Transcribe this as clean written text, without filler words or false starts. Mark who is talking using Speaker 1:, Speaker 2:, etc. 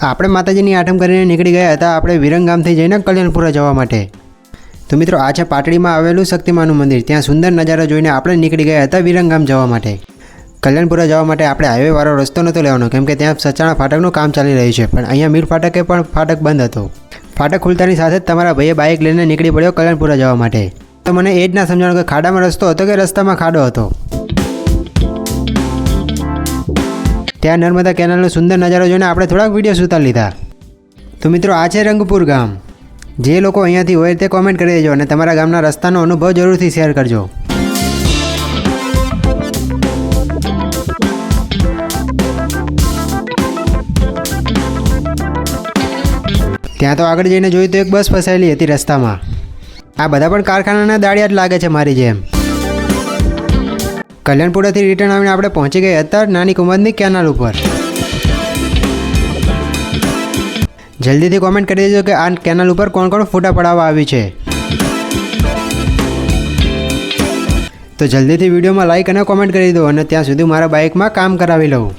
Speaker 1: આપણે માતાજીની આઠમ કરીને નીકળી ગયા હતા આપણે વિરંગામથી જઈને કલ્યાણપુરા જવા માટે। તો મિત્રો આ છે પાટડીમાં આવેલું શક્તિમાનું મંદિર। ત્યાં સુંદર નજારો જોઈને આપણે નીકળી ગયા હતા વિરંગામ જવા માટે। કલ્યાણપુરા જવા માટે આપણે હાઈવેવાળો રસ્તો નહોતો લેવાનો કેમ કે ત્યાં સચાણા ફાટકનું કામ ચાલી રહ્યું છે, પણ અહીંયા મીર ફાટકે પણ ફાટક બંધ હતો। ફાટક ખુલતાની સાથે જ તમારા ભાઈએ બાઇક લઈને નીકળી પડ્યો કલ્યાણપુરા જવા માટે। તો મને એ જ ના સમજાણું કે ખાડામાં રસ્તો હતો કે રસ્તામાં ખાડો હતો। ત્યાં નર્મદા કેનાલનો સુંદર નજારો જોઈને આપણે થોડાક વિડીયો ઉતારી લીધા। તો મિત્રો આ છે રંગપુર ગામ। જે લોકો અહીંયાથી હોય તે કોમેન્ટ કરી દેજો અને તમારા ગામના રસ્તાનો અનુભવ જરૂરથી શેર કરજો। ત્યાં તો આગળ જઈને જોયું તો એક બસ ફસાયેલી હતી રસ્તામાં। આ બધા પણ કારખાનાના દાળિયા જ લાગે છે મારી જેમ। કલ્યાણપુરાથી રિટર્ન આવીને આપણે પહોંચી ગયા હતા નાની કુંવરની કેનાલ ઉપર। જલ્દીથી કોમેન્ટ કરી દેજો કે આ કેનાલ ઉપર કોણ કોણ ફોટા પડાવવા આવ્યું છે। તો જલ્દીથી વિડીયોમાં લાઈક અને કોમેન્ટ કરી દો અને ત્યાં સુધી મારા બાઇકમાં કામ કરાવી લઉં।